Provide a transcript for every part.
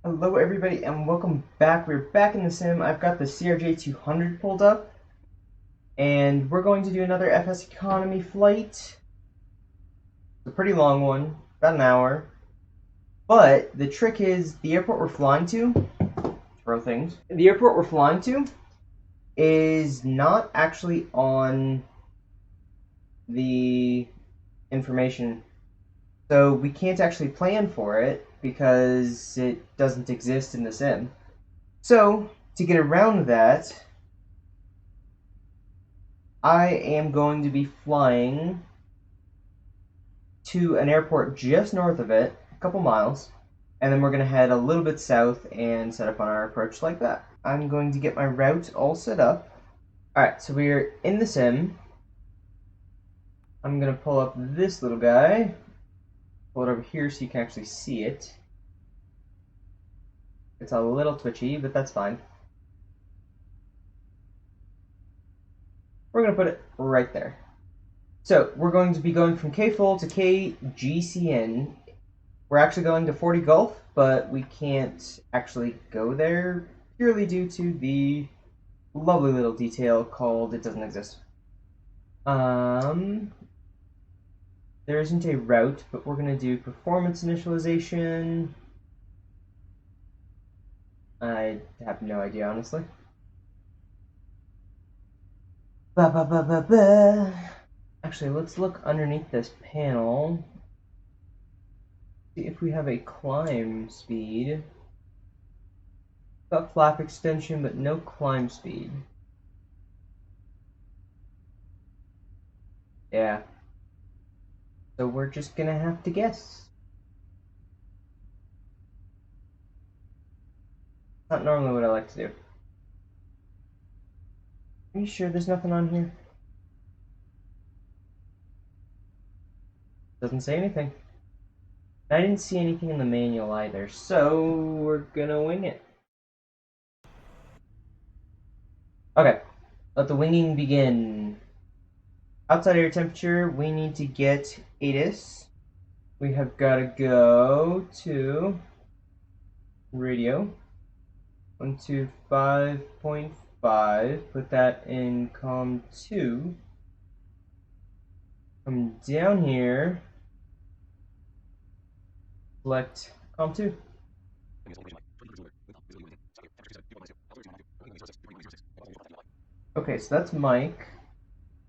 Hello everybody and welcome back. We're back in the sim. I've got the CRJ200 pulled up and we're going to do another FSEconomy flight. It's a pretty long one, about an hour. But the trick is the airport we're flying to, throw things. The airport we're flying to is not actually on the information. So we can't actually plan for it because it doesn't exist in the sim. So, to get around that, I am going to be flying to an airport just north of it, a couple miles, and then we're going to head a little bit south and set up on our approach like that. I'm going to get my route all set up. Alright, so we're in the sim. I'm going to pull up this little guy, pull it over here so you can actually see it. It's a little twitchy, but that's fine. We're going to put it right there. So, we're going to be going from KFUL to KGCN. We're actually going to 40 Gulf, but we can't actually go there purely due to the lovely little detail called it doesn't exist. There isn't a route, but we're going to do performance initialization. I have no idea, honestly. Actually, let's look underneath this panel. See if we have a climb speed. Got flap extension, but no climb speed. Yeah. So we're just gonna have to guess. Not normally what I like to do. Are you sure there's nothing on here? Doesn't say anything. I didn't see anything in the manual either, so we're gonna wing it. Okay, let the winging begin. Outside air temperature, we need to get ATIS. We have got to go to radio. 125.5. Put that in COM 2. Come down here. Select COM 2. Okay, so that's Mike.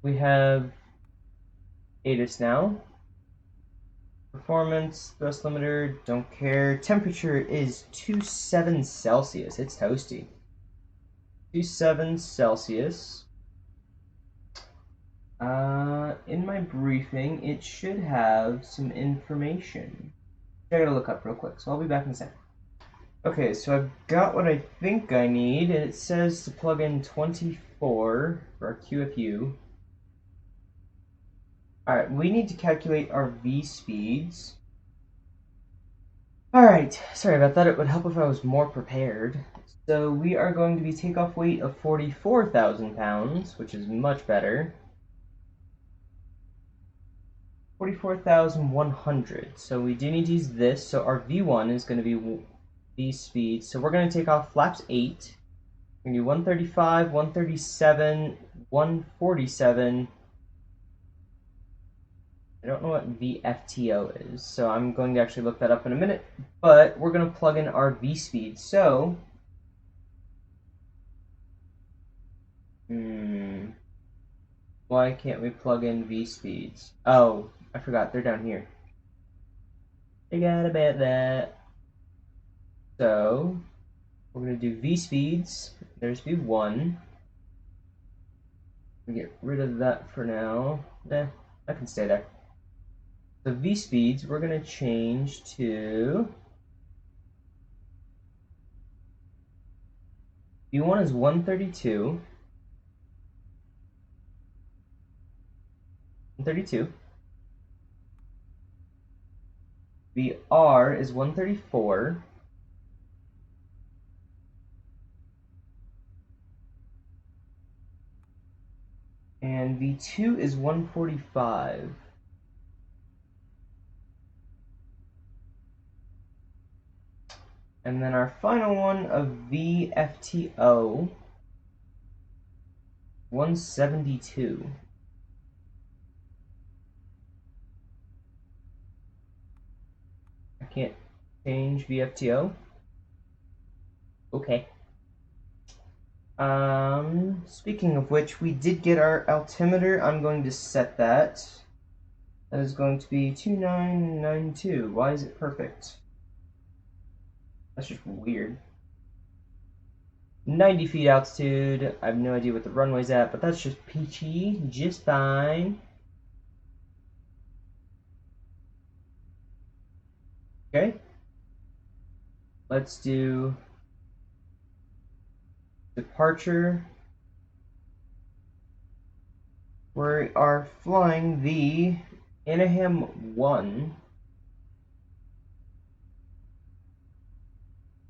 We have ATIS now. Performance, thrust limiter, don't care. Temperature is 27 Celsius. It's toasty. 27 Celsius. In my briefing, it should have some information. I gotta look up real quick, so I'll be back in a second. Okay, so I've got what I think I need, and it says to plug in 24 for our QFU. Alright, we need to calculate our V speeds. Alright, sorry about that. It would help if I was more prepared. So we are going to be takeoff weight of 44,000 pounds, which is much better. 44,100. So we do need to use this. So our V1 is going to be V speed. So we're going to take off flaps 8. We're going to do 135, 137, 147. I don't know what VFTO is, so I'm going to actually look that up in a minute. But we're going to plug in our V speed. So, why can't we plug in V speeds? Oh, I forgot, they're down here. Forgot about that. So, we're going to do V speeds. There's V1. We get rid of that for now. That can stay there. The V speeds, we're going to change to... V1 is 132. 132. VR is 134. And V2 is 145. And then our final one of VFTO 172. I can't change VFTO. Okay. Speaking of which, we did get our altimeter. I'm going to set that. That is going to be 2992. Why is it perfect? That's just weird. 90 feet altitude. I have no idea what the runway's at, but that's just peachy, just fine. Okay. Let's do departure. We are flying the Anaheim 1,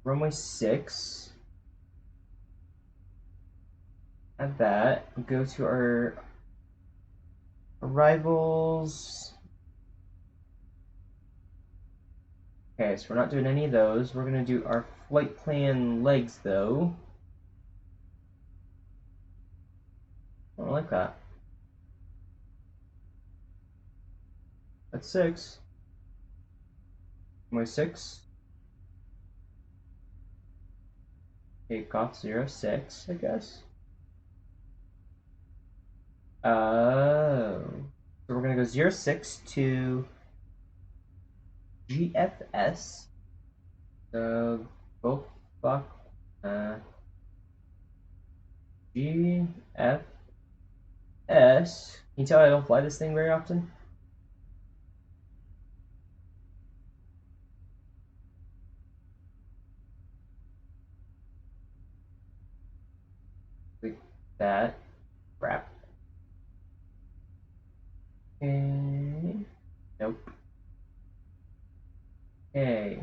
runway 6. At that, go to our arrivals. Okay, so we're not doing any of those. We're going to do our flight plan legs, though. I don't like that. That's 6. Runway 6. Takeoff 06, I guess. Oh. So we're going to go 06 to GFS. So, go fuck. GFS. Can you tell I don't fly this thing very often? Like that. Crap. Okay. Nope. A,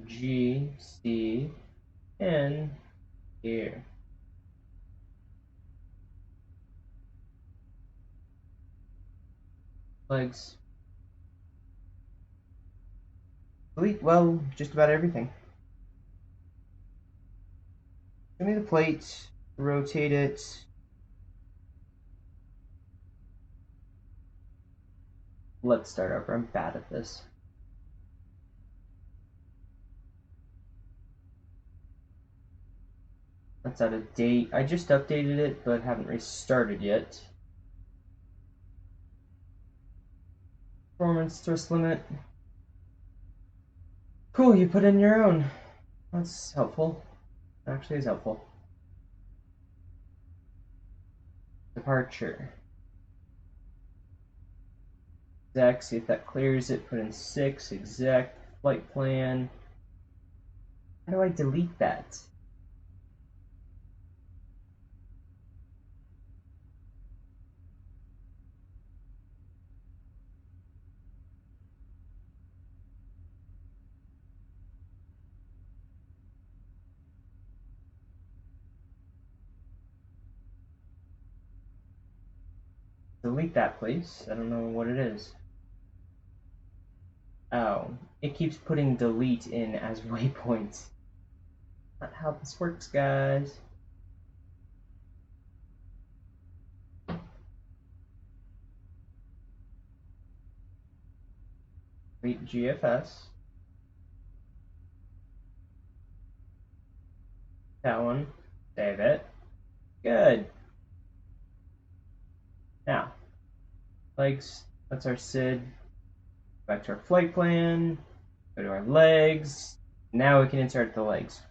G, C, N, here. Legs. Delete, well, just about everything. Give me the plate, rotate it. Let's start over. I'm bad at this. That's out of date. I just updated it, but haven't restarted yet. Performance thrust limit. Cool, you put in your own. That's helpful. Actually is helpful. Departure. Exact, see if that clears it. Put in 6, exact, flight plan. How do I delete that? Delete that, please. I don't know what it is. Oh, it keeps putting delete in as waypoints. Not how this works, guys. Delete GFS. That one. Save it. Good. Now, legs. That's our SID. Back to our flight plan. Go to our legs. Now we can insert the legs.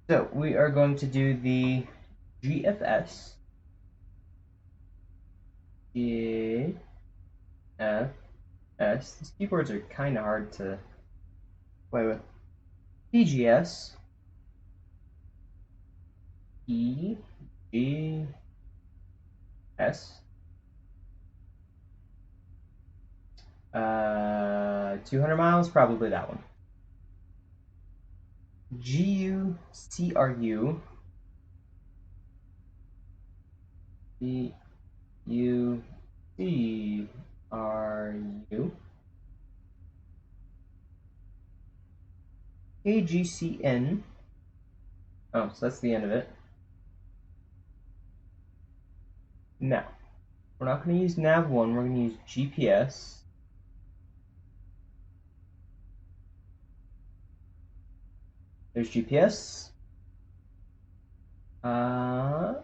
So we are going to do the GFS. GFS. These keyboards are kind of hard to play with. PGS. E. G. S. 200 miles, probably that one. GUCRU. GUCRU. KGCN. Oh, so that's the end of it. Now, we're not going to use nav1, we're going to use GPS. There's GPS. I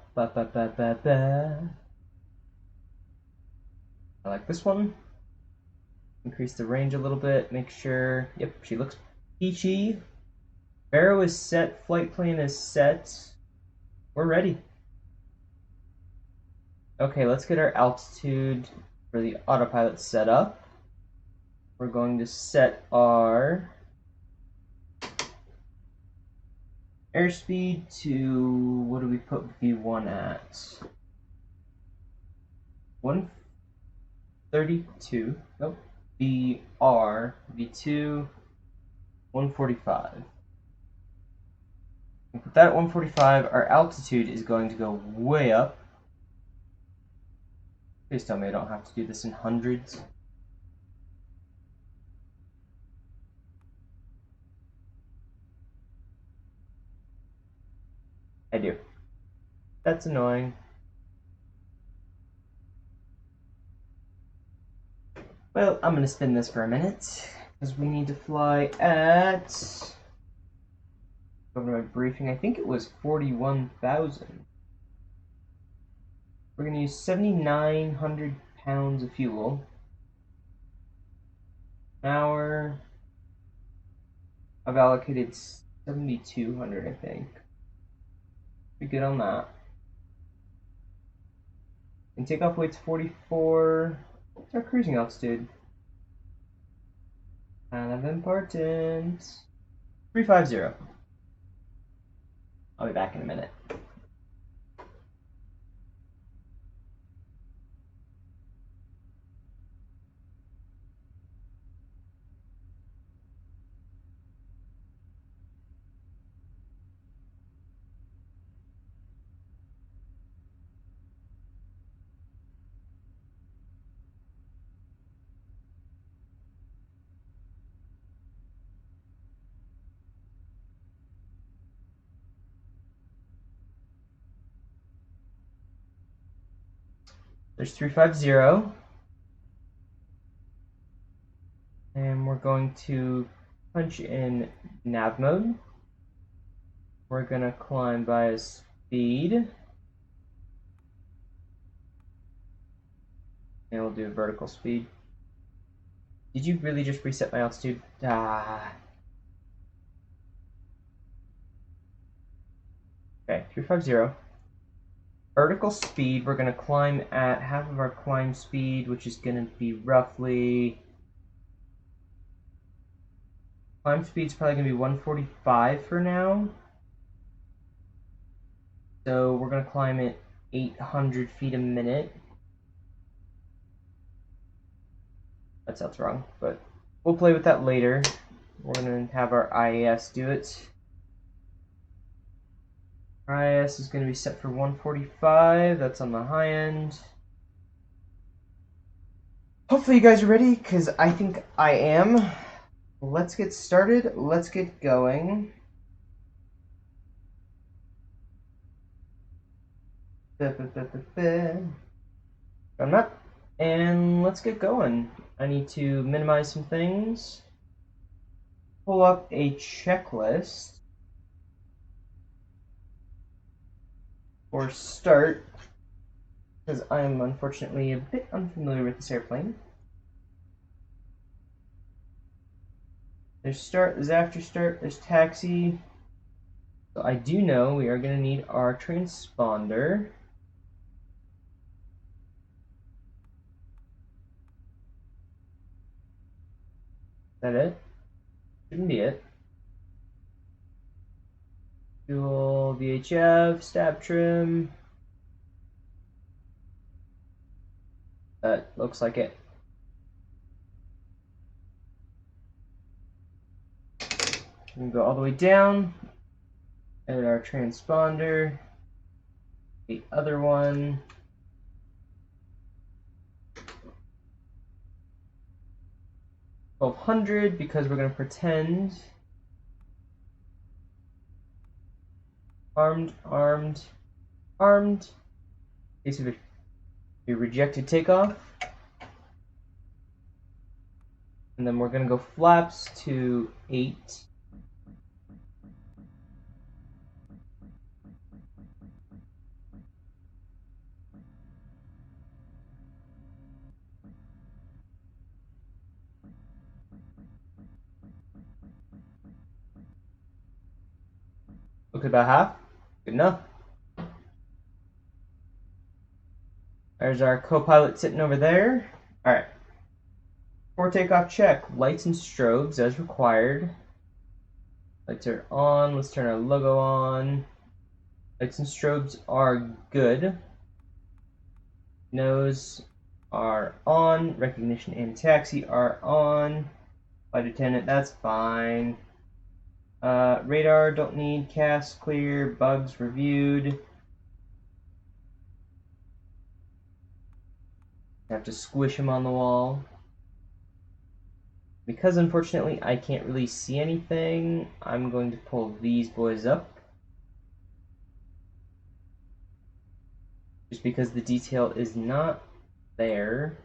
like this one. Increase the range a little bit, make sure, yep, she looks peachy. Barrow is set, flight plan is set. We're ready. Okay, let's get our altitude for the autopilot set up. We're going to set our airspeed to, what do we put V1 at? 132. Nope. V2, 145. And with that 145, our altitude is going to go way up. Please tell me I don't have to do this in hundreds. I do. That's annoying. Well, I'm gonna spin this for a minute, because we need to fly at... Over my briefing, I think it was 41,000. We're gonna use 7,900 pounds of fuel. An hour. I've allocated 7,200, I think. Be good on that. And takeoff weight's 44. What's our cruising altitude? Kind of important. 350. I'll be back in a minute. There's 350. And we're going to punch in nav mode. We're going to climb by a speed. And we'll do a vertical speed. Did you really just reset my altitude? Ah. Okay, 350. Vertical speed, we're going to climb at half of our climb speed, which is going to be roughly... Climb speed's probably going to be 145 for now. So we're going to climb at 800 feet a minute. That sounds wrong, but we'll play with that later. We're going to have our IAS do it. Our IAS is going to be set for 145. That's on the high end. Hopefully you guys are ready, because I think I am. Let's get started. Let's get going. I'm up. And let's get going. I need to minimize some things. Pull up a checklist. For start, because I'm unfortunately a bit unfamiliar with this airplane. There's start, there's after start, there's taxi. So I do know we are going to need our transponder. Is that it? Shouldn't be it. Fuel, VHF, stab trim. That looks like it. We can go all the way down. Edit our transponder. The other one. $1,200 because we're going to pretend Armed, armed, armed. Case of a rejected takeoff. And then we're going to go flaps to 8. Look at about half. Good enough. There's our co-pilot sitting over there. Alright. Before takeoff check, lights and strobes as required. Lights are on. Let's turn our logo on. Lights and strobes are good. Nose are on. Recognition and taxi are on. Flight attendant, that's fine. Radar, don't need. Cast clear. Bugs reviewed. Have to squish him on the wall. Because unfortunately I can't really see anything, I'm going to pull these boys up. Just because the detail is not there.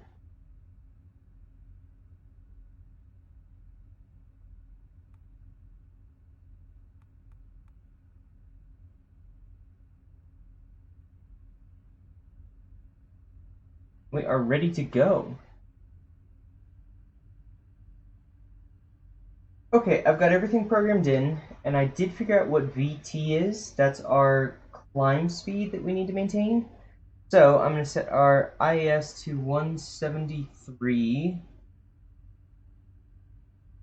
We are ready to go. Okay, I've got everything programmed in, and I did figure out what VT is. That's our climb speed that we need to maintain. So I'm going to set our IAS to 173.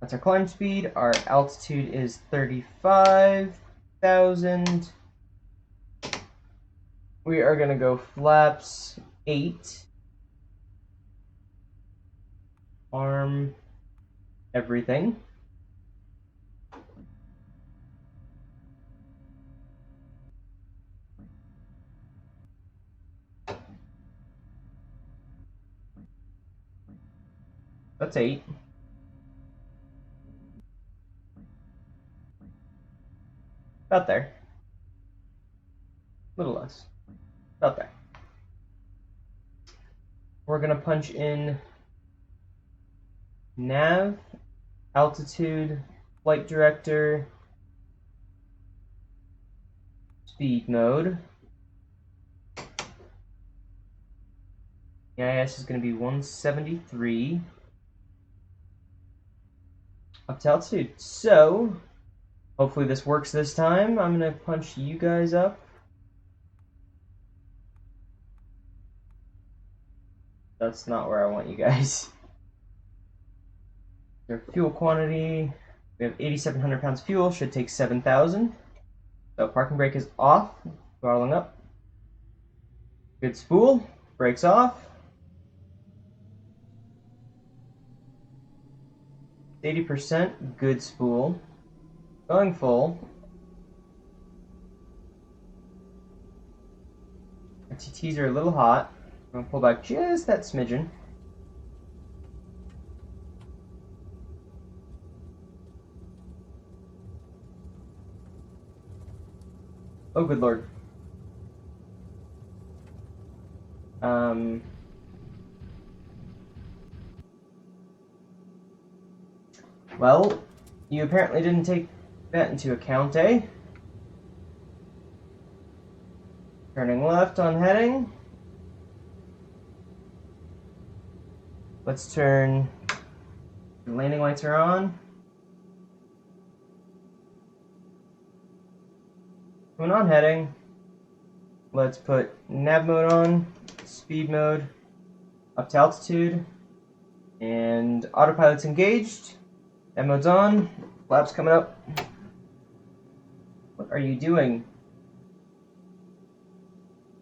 That's our climb speed. Our altitude is 35,000. We are going to go flaps 8. Arm everything. That's 8. About there. A little less. About there. We're going to punch in nav, altitude, flight director, speed mode. The IS is going to be 173. Up to altitude. So, hopefully this works this time. I'm going to punch you guys up. That's not where I want you guys. Their fuel quantity, we have 8,700 pounds of fuel, should take 7,000. So parking brake is off, throttling up. Good spool, brakes off. 80%, good spool. Going full. Our TTs are a little hot. I'm gonna pull back just that smidgen. Oh, good lord. Well, you apparently didn't take that into account, eh? Turning left on heading. Let's turn. The landing lights are on. Coming on heading. Let's put nav mode on, speed mode, up to altitude, and autopilot's engaged. Nav mode's on, flaps coming up. What are you doing?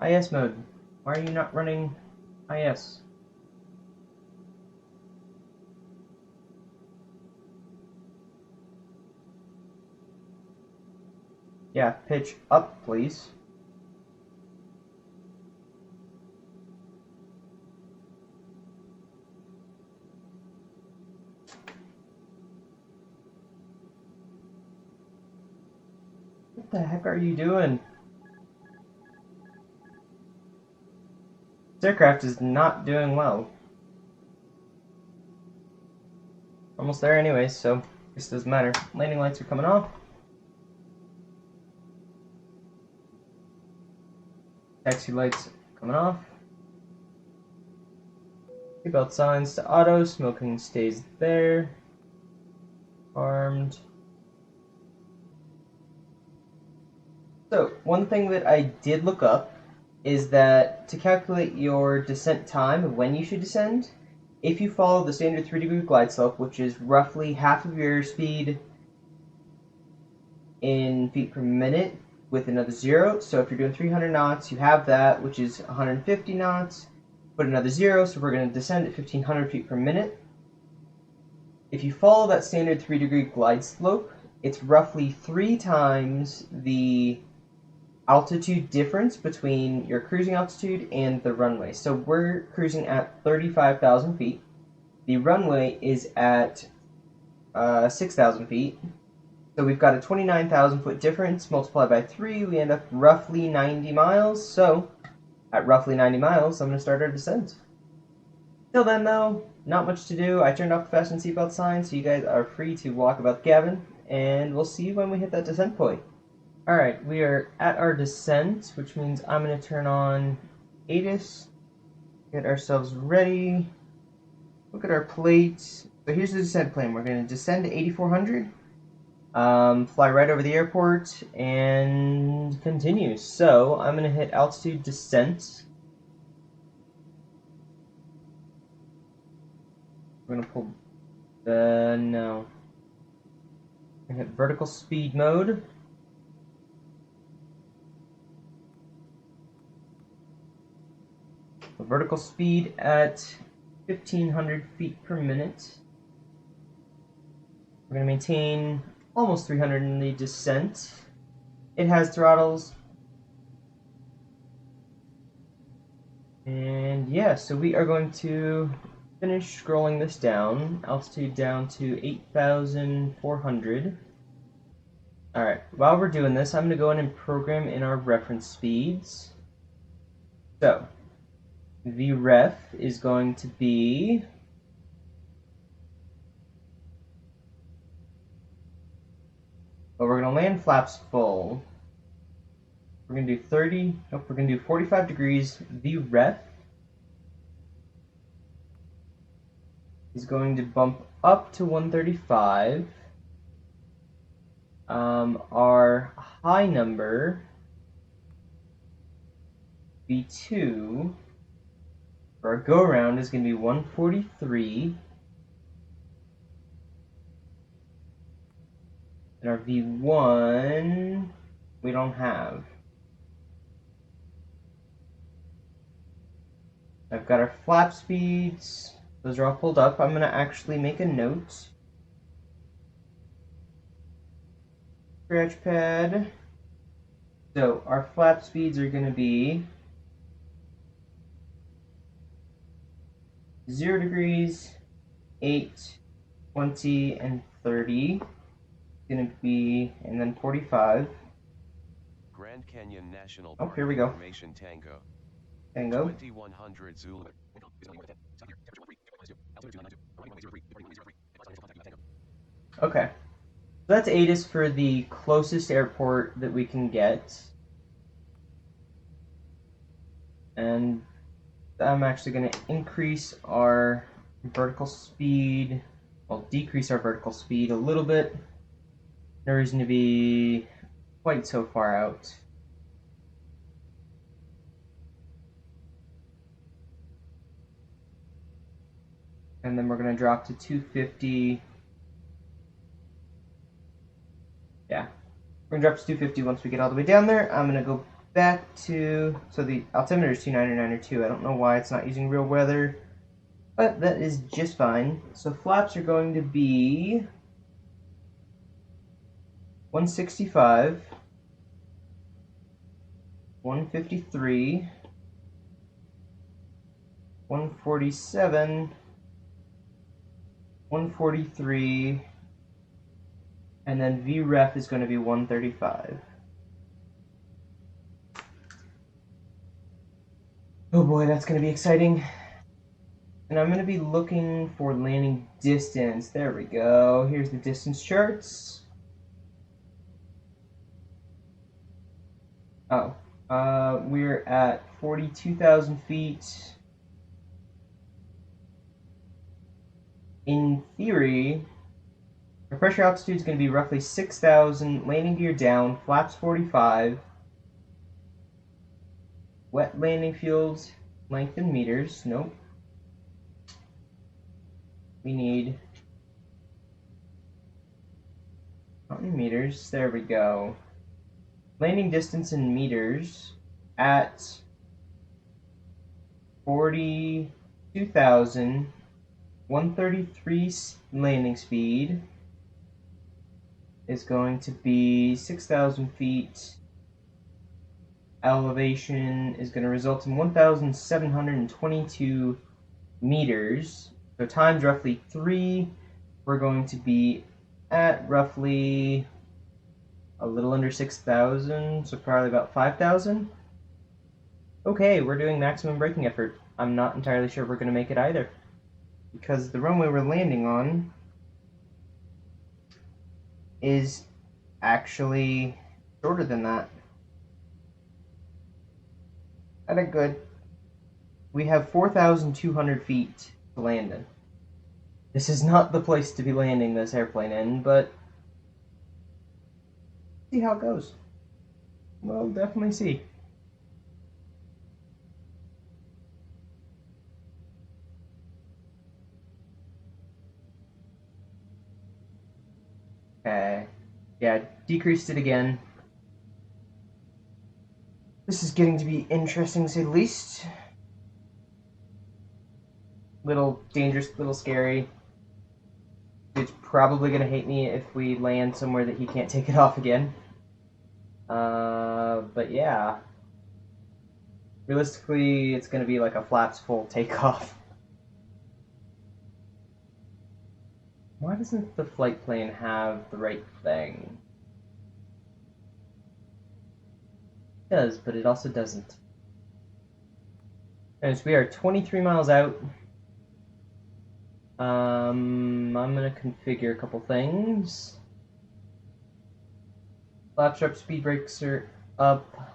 IS mode. Why are you not running IS? Yeah, pitch up, please. What the heck are you doing? aircraft is not doing well. Almost there anyway, so this doesn't matter. Landing lights are coming off. Taxi lights coming off. Seatbelt signs to auto. Smoking stays there. Armed. So, one thing that I did look up is that to calculate your descent time of when you should descend, if you follow the standard 3-degree glide slope, which is roughly half of your speed in feet per minute with another 0, so if you're doing 300 knots, you have that, which is 150 knots, put another 0, so we're going to descend at 1500 feet per minute. If you follow that standard 3-degree glide slope, it's roughly 3 times the altitude difference between your cruising altitude and the runway. So we're cruising at 35,000 feet. The runway is at 6,000 feet. So we've got a 29,000 foot difference multiplied by 3. We end up roughly 90 miles. So at roughly 90 miles, I'm going to start our descent. Till then, though, not much to do. I turned off the fasten seatbelt sign, so you guys are free to walk about the cabin, and we'll see you when we hit that descent point. Alright, we are at our descent, which means I'm going to turn on ATIS, get ourselves ready, look at our plates. So here's the descent plan. We're going to descend to 8,400, fly right over the airport, and continue. So I'm going to hit altitude descent. We're going to pull no. I'm going to hit vertical speed mode. Vertical speed at 1,500 feet per minute. We're going to maintain almost 300 in the descent. It has throttles. And yeah, so we are going to finish scrolling this down. Altitude down to 8,400. Alright, while we're doing this, I'm going to go in and program in our reference speeds. So, the ref is going to be we're going to land flaps full. We're going to do 30, nope, we're going to do 45 degrees. The ref is going to bump up to 135. Our high number, V2, for our go-around is going to be 143. And our V1, we don't have. I've got our flap speeds. Those are all pulled up. I'm going to actually make a note. Scratch pad. So our flap speeds are going to be 0 degrees, 8, 20, and 30. Going to be, and then 45. Grand Canyon National Park. Oh, here we go. Tango. 2100 Zulu. Okay. So that's ATIS for the closest airport that we can get. And I'm actually going to increase our vertical speed, well, decrease our vertical speed a little bit. No reason to be quite so far out. And then we're going to drop to 250. Yeah, we're going to drop to 250 once we get all the way down there. I'm going to go back to, so the altimeter is 299.2. I don't know why it's not using real weather, but that is just fine. So flaps are going to be 165, 153, 147, 143, and then VREF is going to be 135. Oh boy, that's going to be exciting. And I'm going to be looking for landing distance. There we go. Here's the distance charts. Oh, we're at 42,000 feet. In theory, our pressure altitude is going to be roughly 6,000, landing gear down, flaps 45, wet landing field, length in meters. Nope. We need not in meters. There we go. Landing distance in meters at 42,133 landing speed is going to be 6,000 feet. Elevation is going to result in 1,722 meters. So times roughly 3, we're going to be at roughly a little under 6,000, so probably about 5,000. Okay, we're doing maximum braking effort. I'm not entirely sure we're going to make it either, because the runway we're landing on is actually shorter than that. That ain't good. We have 4,200 feet to land in. This is not the place to be landing this airplane in, but see how it goes. We'll definitely see. Okay. Yeah, decreased it again. This is getting to be interesting to say the least. Little dangerous, little scary. It's probably gonna hate me if we land somewhere that he can't take it off again. But yeah. Realistically, it's gonna be like a flaps full takeoff. Why doesn't the flight plan have the right thing? It does, but it also doesn't. Anyways, we are 23 miles out. I'm gonna configure a couple things. Flaps are up, speed brakes are up.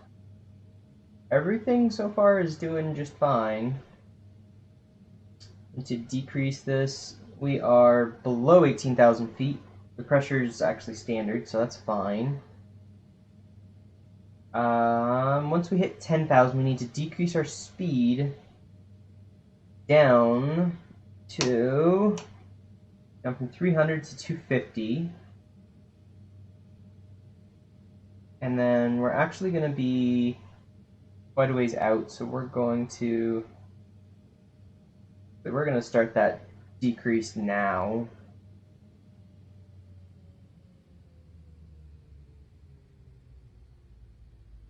Everything so far is doing just fine. And to decrease this, we are below 18,000 feet. The pressure is actually standard, so that's fine. Once we hit 10,000, we need to decrease our speed down from 300 to 250. And then we're actually going to be quite a ways out, so we're going to start that decrease now.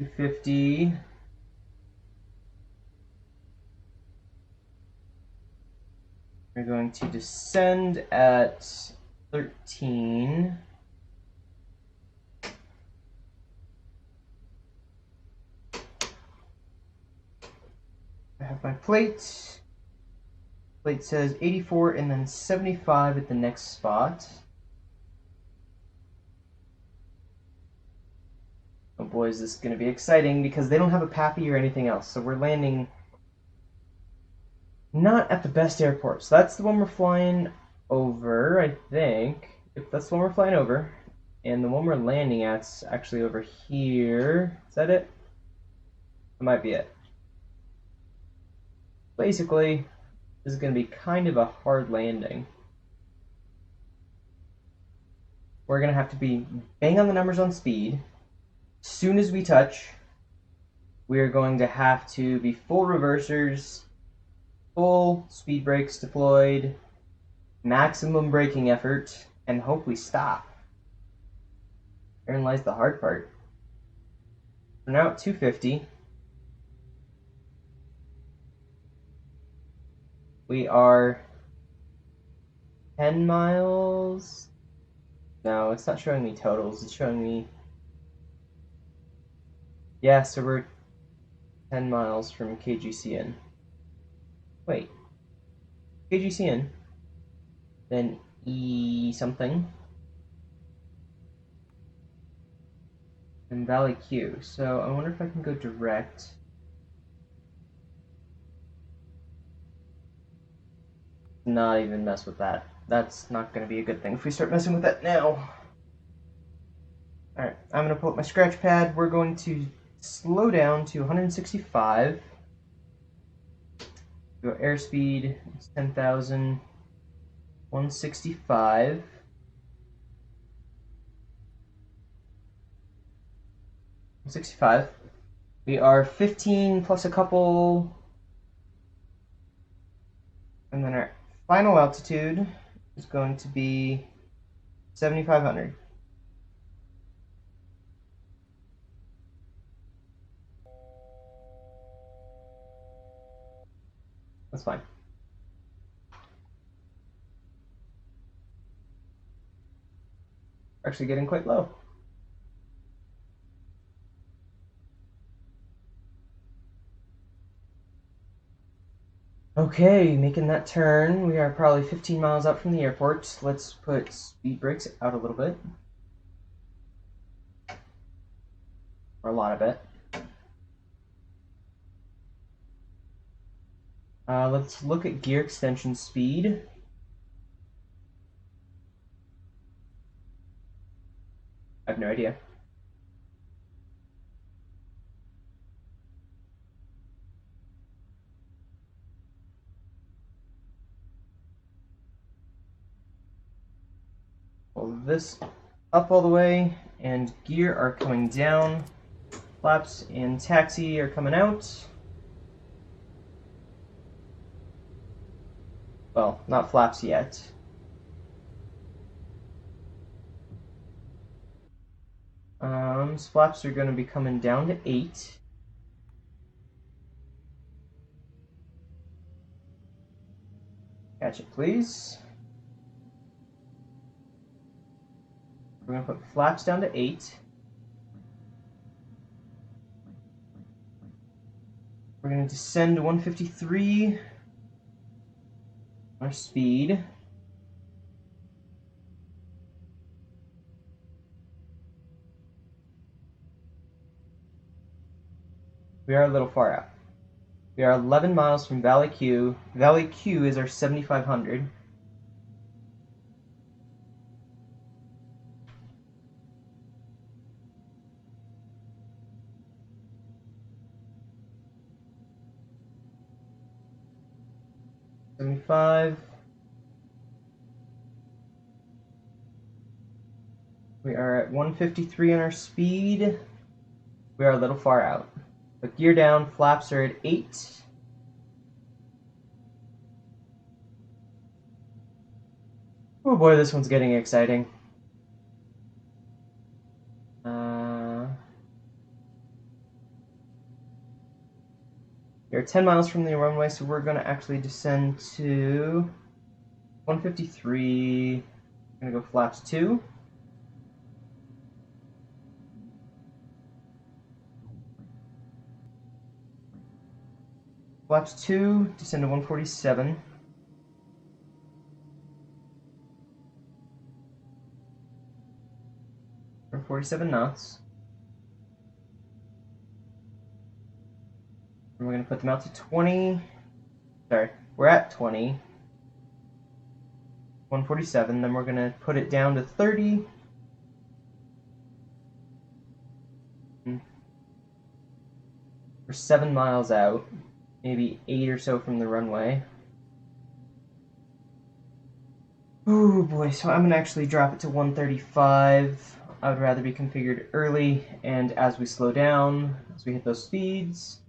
$250. We're going to descend at 13. I have my plate. Plate says 84 and then 75 at the next spot. Oh boy, is this going to be exciting because they don't have a PAPI or anything else. So we're landing not at the best airport. So that's the one we're flying over, I think. If that's the one we're flying over. And the one we're landing at's actually over here. Is that it? That might be it. Basically, this is going to be kind of a hard landing. We're going to have to be bang on the numbers on speed. As soon as we touch, we are going to have to be full reversers, full speed brakes deployed, maximum braking effort, and hope we stop. Therein lies the hard part. We're now at 250. We are 10 miles. No, it's not showing me totals. It's showing me... Yeah, so we're 10 miles from KGCN. Wait, KGCN, then E something, and Valley Q. So I wonder if I can go direct. Not even mess with that. That's not going to be a good thing if we start messing with that now. Alright, I'm going to pull up my scratch pad. We're going to slow down to 165. Go airspeed, it's 10,000. 165. 165. We are 15 plus a couple. And then our final altitude is going to be 7,500. That's fine. We're actually getting quite low. Okay, making that turn. We are probably 15 miles out from the airport. Let's put speed brakes out a little bit. Or a lot of it. Let's look at gear extension speed. I have no idea. Pull this up all the way, and gear are coming down. Flaps and taxi are coming out. Well, not flaps yet. Flaps are going to be coming down to 8. Catch it, please. We're going to put flaps down to 8. We're going to descend to 153. Our speed. We are a little far out. We are 11 miles from Valley Q. Valley Q is our 7,500. We are at 153 on our speed. We are a little far out. But gear down, flaps are at 8. Oh boy, this one's getting exciting. We're 10 miles from the runway, so we're going to actually descend to 153. I'm going to go flaps 2. Flaps 2, descend to 147. Or 47 knots. And we're going to put them out to 20. Sorry, we're at 20. 147, then we're going to put it down to 30. We're 7 miles out, maybe 8 or so from the runway. Oh boy, so I'm going to actually drop it to 135. I would rather be configured early, and as we slow down, as we hit those speeds,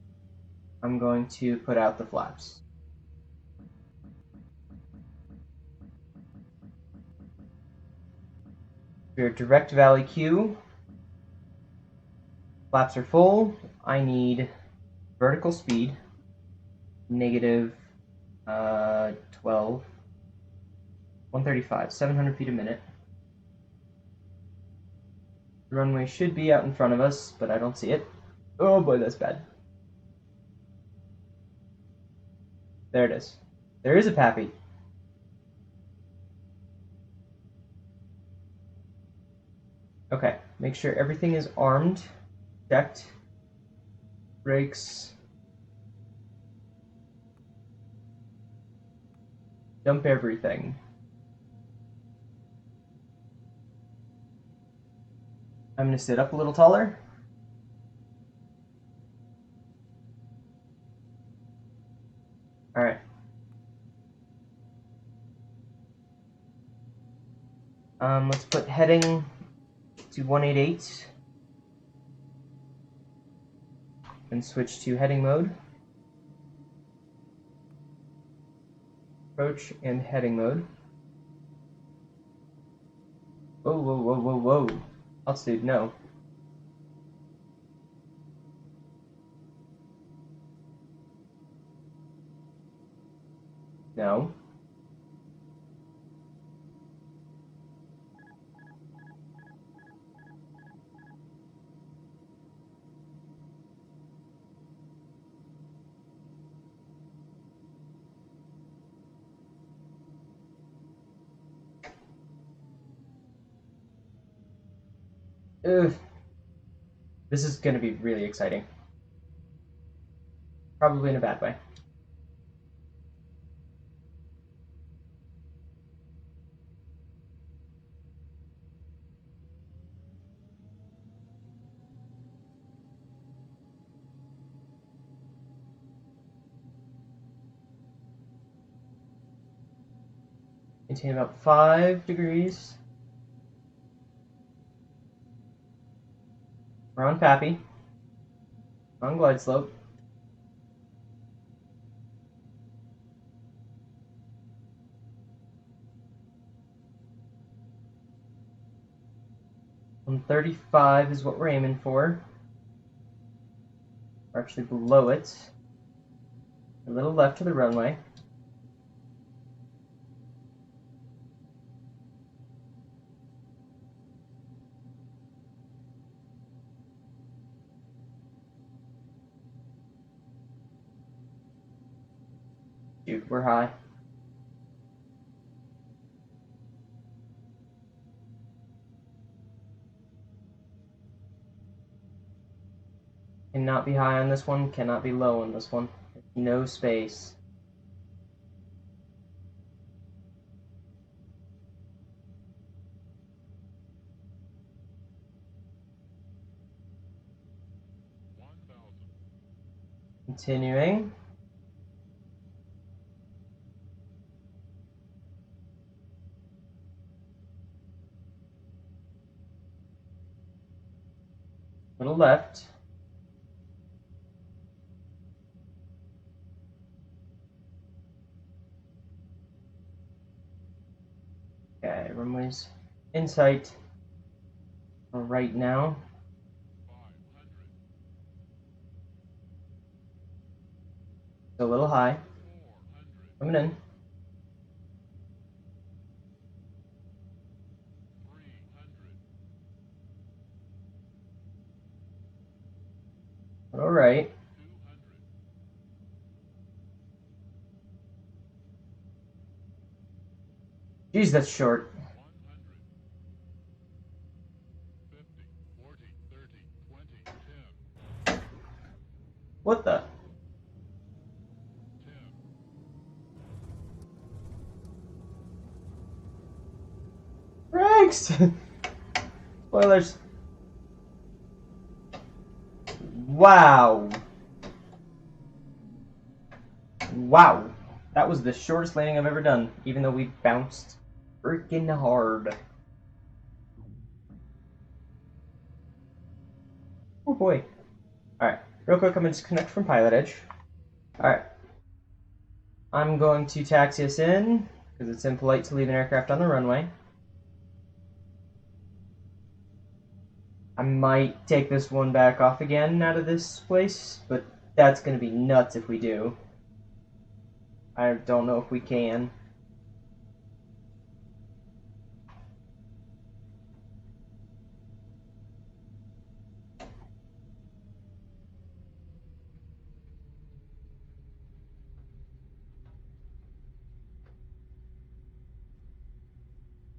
I'm going to put out the flaps. We're direct Valley Q. Flaps are full. I need vertical speed, negative 12. 135, 700 feet a minute. The runway should be out in front of us, but I don't see it. Oh boy, that's bad. There it is. There is a Pappy. Okay, make sure everything is armed, checked, brakes, dump everything. I'm going to sit up a little taller. Alright. Let's put heading to 188 and switch to heading mode. Approach and heading mode. Whoa, whoa, whoa, whoa, whoa. Altitude, no. No. Ugh. This is going to be really exciting. Probably in a bad way. Maintain about 5 degrees. We're on Pappy. On glide slope. On 35 is what we're aiming for. We're actually below it. A little left to the runway. Dude, we're high. Cannot be high on this one, cannot be low on this one. No space. Continuing. Little left. Okay, runway's in sight right now. It's a little high. Coming in. All right. Jeez, that's short. What the? Brakes! Spoilers. Wow. Wow. That was the shortest landing I've ever done, even though we bounced freaking hard. Oh boy. Alright, real quick, I'm going to disconnect from Pilot Edge. Alright. I'm going to taxi us in, because it's impolite to leave an aircraft on the runway. I might take this one back off again out of this place, but that's going to be nuts if we do. I don't know if we can.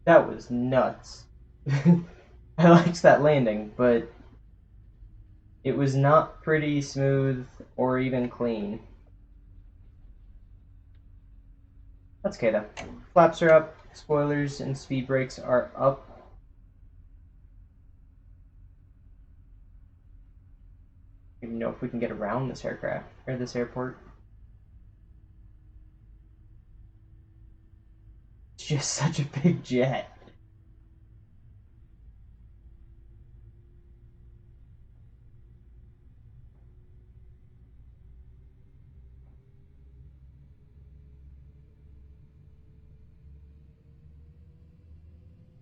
That was nuts. I liked that landing, but it was not pretty smooth or even clean. That's okay though. Flaps are up, spoilers and speed brakes are up. I don't even know if we can get around this aircraft or this airport. It's just such a big jet.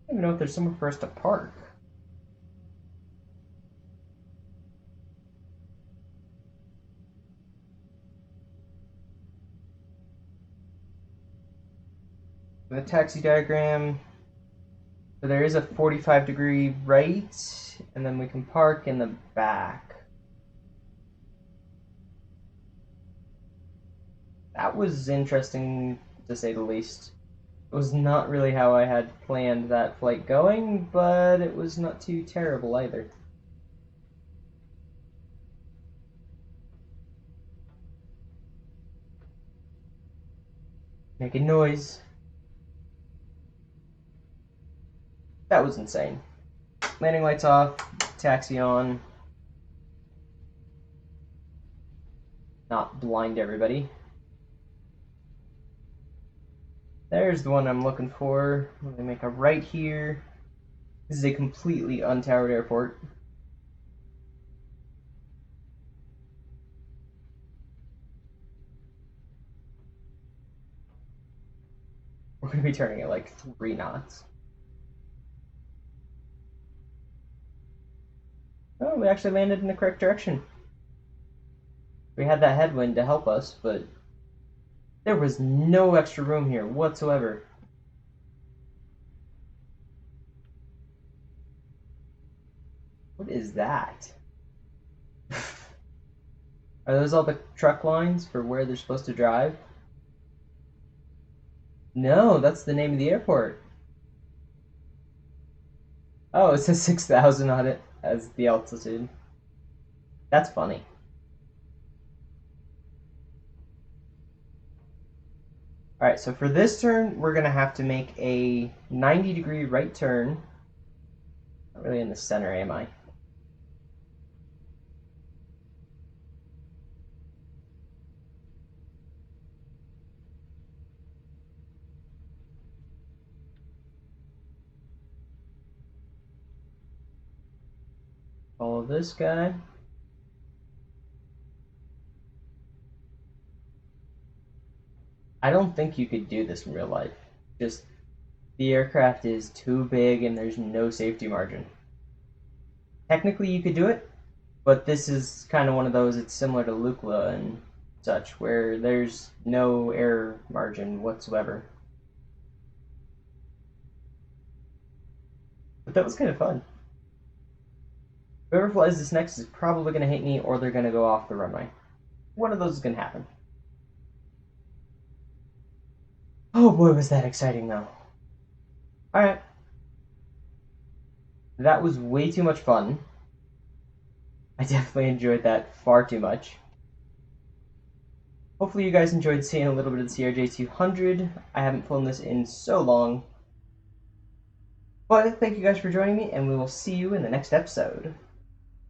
I don't even know if there's somewhere for us to park. The taxi diagram, so there is a 45-degree right, and then we can park in the back. That was interesting, to say the least. It was not really how I had planned that flight going, but it was not too terrible either. Making noise. That was insane. Landing lights off, taxi on. Not blind everybody. There's the one I'm looking for. Let me make a right here. This is a completely untowered airport. We're going to be turning at like 3 knots. Oh, we actually landed in the correct direction. We had that headwind to help us, but there was no extra room here whatsoever. What is that? Are those all the truck lines for where they're supposed to drive? No, that's the name of the airport. Oh, it says 6,000 on it as the altitude. That's funny. Alright, so for this turn, we're going to have to make a 90-degree right turn. Not really in the center, am I? Follow this guy. I don't think you could do this in real life. Just the aircraft is too big and there's no safety margin. Technically, you could do it, but this is kind of one of those, it's similar to Lukla and such, where there's no error margin whatsoever. But that was kind of fun. Whoever flies this next is probably going to hit me or they're going to go off the runway. One of those is going to happen. Oh boy, was that exciting though. Alright. That was way too much fun. I definitely enjoyed that far too much. Hopefully you guys enjoyed seeing a little bit of the CRJ200. I haven't flown this in so long. But thank you guys for joining me, and we will see you in the next episode.